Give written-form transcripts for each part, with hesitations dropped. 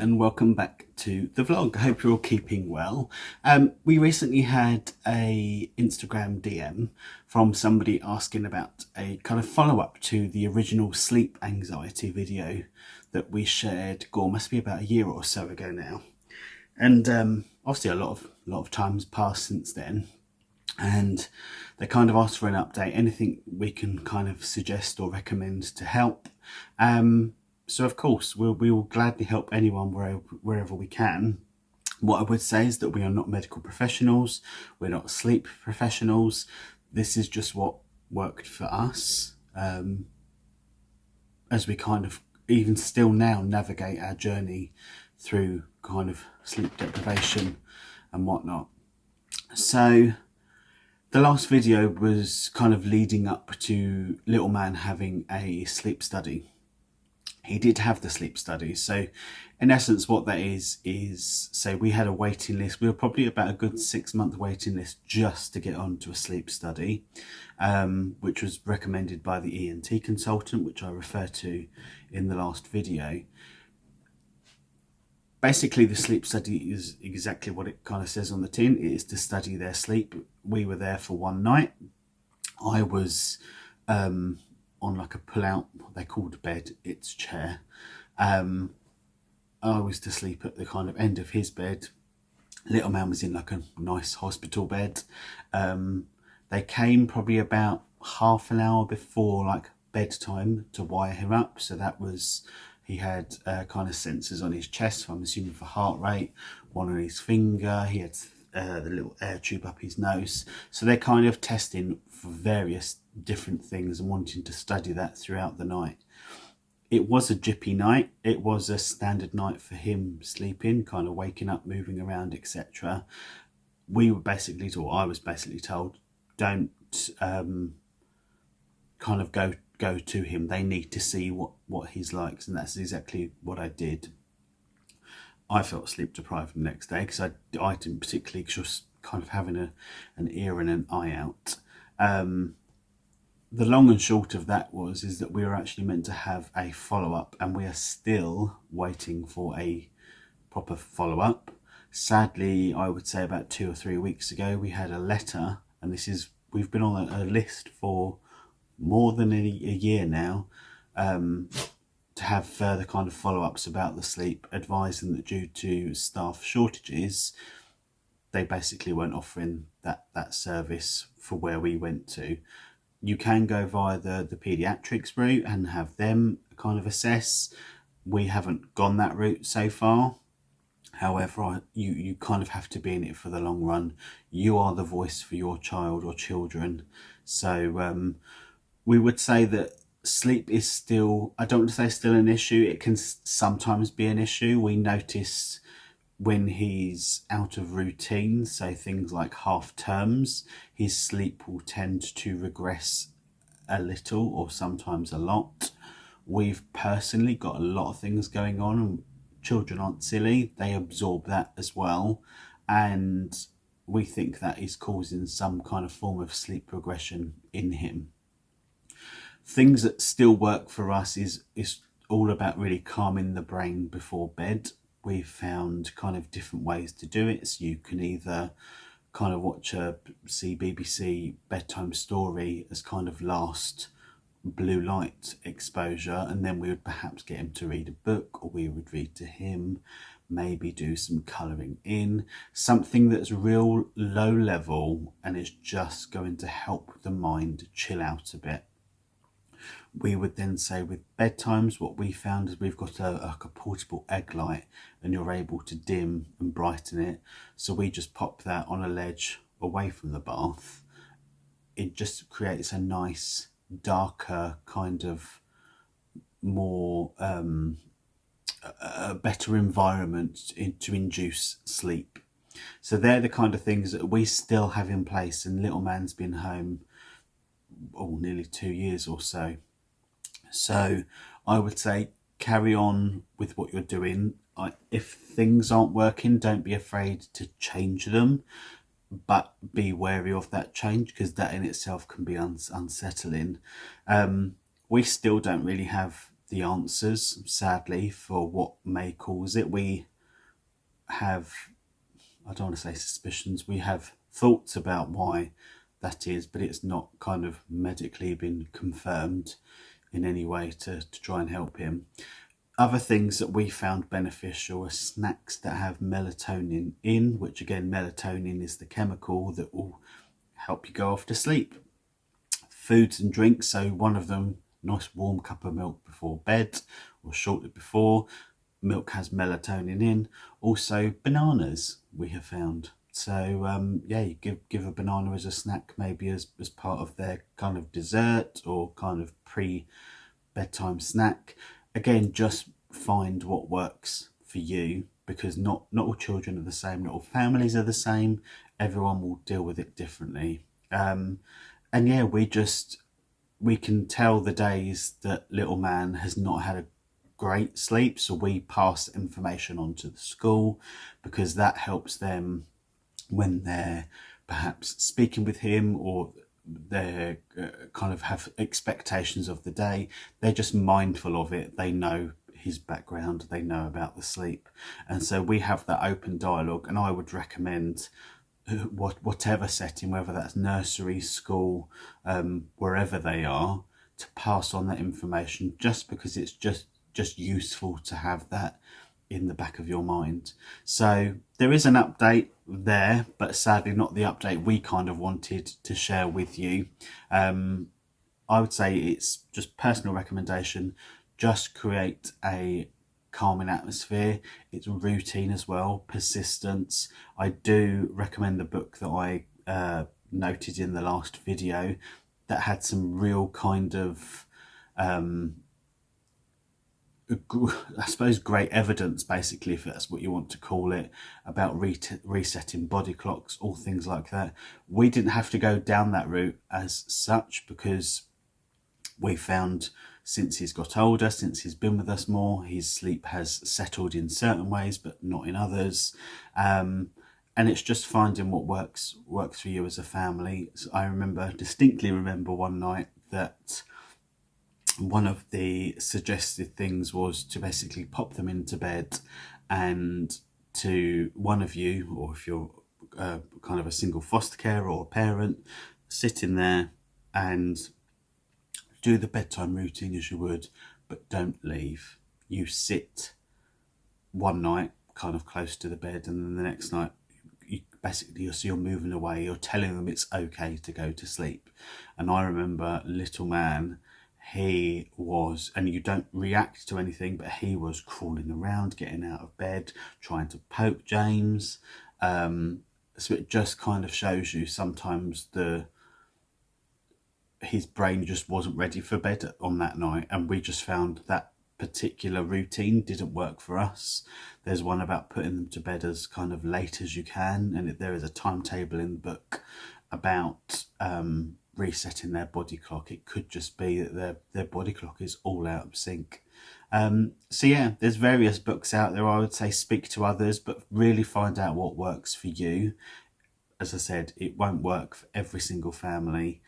and welcome back to the vlog. I hope you're all keeping well. We recently had a Instagram DM from somebody asking about a kind of follow-up to the original sleep anxiety video that we shared, must be about a year or so ago now. And obviously a lot of time's passed since then, and they kind of asked for an update, anything we can kind of suggest or recommend to help. So of course, we will gladly help anyone wherever we can. What I would say is that we are not medical professionals. We're not sleep professionals. This is just what worked for us, as we kind of even still now navigate our journey through kind of sleep deprivation and whatnot. So the last video was kind of leading up to little man having a sleep study. He did have the sleep study. So in essence, what that is so we had a waiting list. We were probably about a good 6-month waiting list just to get onto a sleep study, which was recommended by the ENT consultant, which I refer to in the last video. Basically, the sleep study is exactly what it kind of says on the tin. It is to study their sleep. We were there for one night. I was on like a pull-out, what they called bed, it's chair. I was to sleep at the kind of end of his bed. Little man was in like a nice hospital bed. They came probably about half an hour before like bedtime to wire him up. So that was, he had kind of sensors on his chest, I'm assuming for heart rate, one on his finger. He had the little air tube up his nose. So they're kind of testing for various different things and wanting to study that throughout the night. It was a jippy night. It was a standard night for him sleeping, kind of waking up, moving around, etc. We were basically, or I was basically told, don't kind of go to him. They need to see what he's like, and that's exactly what I did. I felt sleep deprived the next day because I didn't particularly, just kind of having an ear and an eye out. The long and short of that is that we were actually meant to have a follow-up, and we are still waiting for a proper follow-up. Sadly, I would say about 2 or 3 weeks ago, we had a letter, and we've been on a list for more than a year now, to have further kind of follow-ups about the sleep, advising that due to staff shortages, they basically weren't offering that service for where we went to. You can go via the paediatrics route and have them kind of assess. We haven't gone that route so far. However, you kind of have to be in it for the long run. You are the voice for your child or children. So we would say that sleep is still, I don't want to say still an issue. It can sometimes be an issue. We notice when he's out of routine, so things like half terms, his sleep will tend to regress a little or sometimes a lot. We've personally got a lot of things going on, and children aren't silly. They absorb that as well. And we think that is causing some kind of form of sleep regression in him. Things that still work for us is all about really calming the brain before bed. We've found kind of different ways to do it. So you can either kind of see BBC bedtime story as kind of last blue light exposure, and then we would perhaps get him to read a book, or we would read to him, maybe do some colouring in, something that's real low level and is just going to help the mind chill out a bit. We would then say with bedtimes, what we found is we've got a portable egg light, and you're able to dim and brighten it. So we just pop that on a ledge away from the bath. It just creates a nice, darker kind of more, a better environment to induce sleep. So they're the kind of things that we still have in place, and little man's been home nearly 2 years or so. So I would say carry on with what you're doing. If things aren't working, don't be afraid to change them, but be wary of that change, because that in itself can be unsettling. We still don't really have the answers, sadly, for what may cause it. We have, I don't want to say suspicions, we have thoughts about why that is, but it's not kind of medically been confirmed in any way to try and help him. Other things that we found beneficial are snacks that have melatonin in, which again, melatonin is the chemical that will help you go off to sleep. Foods and drinks, so one of them, nice warm cup of milk before bed or shortly before. Milk has melatonin in. Also bananas, we have found. So yeah, you give a banana as a snack, maybe as part of their kind of dessert or kind of pre-bedtime snack. Again, just find what works for you, because not all children are the same, not all families are the same. Everyone will deal with it differently. And yeah, we can tell the days that little man has not had a great sleep, so we pass information on to the school, because that helps them when they're perhaps speaking with him, or they kind of have expectations of the day. They're just mindful of it. They know his background, they know about the sleep, and so we have that open dialogue. And I would recommend whatever setting, whether that's nursery, school, wherever they are, to pass on that information, just because it's just useful to have that in the back of your mind. So there is an update there, but sadly not the update we kind of wanted to share with you. I would say it's just personal recommendation. Just create a calming atmosphere. It's routine as well, persistence. I do recommend the book that I noted in the last video that had some real kind of I suppose great evidence, basically, if that's what you want to call it, about resetting body clocks, all things like that. We didn't have to go down that route as such, because we found since he's got older, since he's been with us more, his sleep has settled in certain ways but not in others. And it's just finding what works for you as a family. So I distinctly remember one night that one of the suggested things was to basically pop them into bed, and to one of you, or if you're kind of a single foster carer or a parent, sit in there and do the bedtime routine as you would, but don't leave. You sit one night kind of close to the bed, and then the next night you're moving away. You're telling them it's okay to go to sleep. And I remember little man, he was, and you don't react to anything, but he was crawling around, getting out of bed, trying to poke James. So it just kind of shows you sometimes his brain just wasn't ready for bed on that night, and we just found that particular routine didn't work for us. There's one about putting them to bed as kind of late as you can, and there is a timetable in the book about resetting their body clock. It could just be that their body clock is all out of sync. So yeah, there's various books out there. I would say speak to others, but really find out what works for you. As I said, it won't work for every single family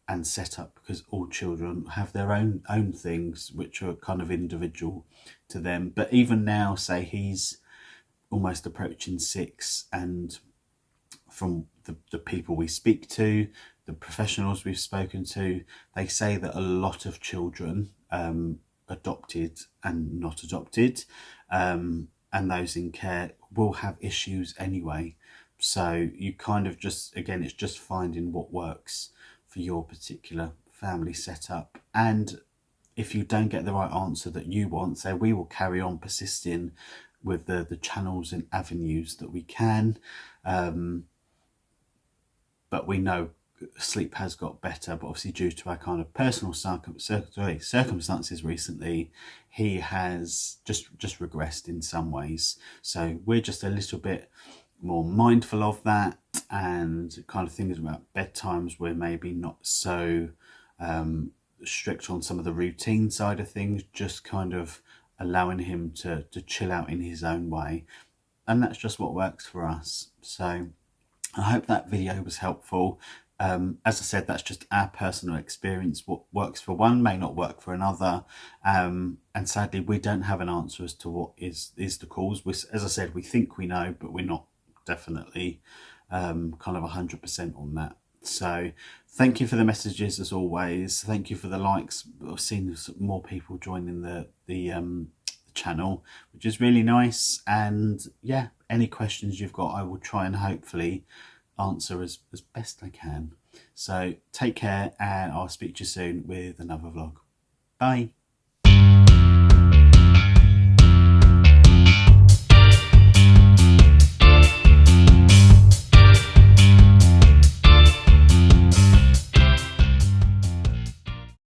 and set up, because all children have their own things which are kind of individual to them. But even now, say he's almost approaching 6, and from the people we speak to, the professionals we've spoken to, they say that a lot of children, adopted and not adopted, and those in care, will have issues anyway. So you kind of just, again, it's just finding what works for your particular family setup. And if you don't get the right answer that you want, so we will carry on persisting with the channels and avenues that we can. But we know sleep has got better, but obviously due to our kind of personal circumstances recently, he has just regressed in some ways. So we're just a little bit more mindful of that, and kind of thinking about bedtimes we're maybe not so strict on some of the routine side of things, just kind of allowing him to chill out in his own way, and that's just what works for us. So I hope that video was helpful. As I said, that's just our personal experience. What works for one may not work for another, and sadly, we don't have an answer as to what is the cause. As I said, we think we know, but we're not definitely kind of 100% on that. So, thank you for the messages as always. Thank you for the likes. I've seen more people joining the channel, which is really nice. And yeah, any questions you've got, I will try and hopefully answer as best I can. So take care, and I'll speak to you soon with another vlog. Bye.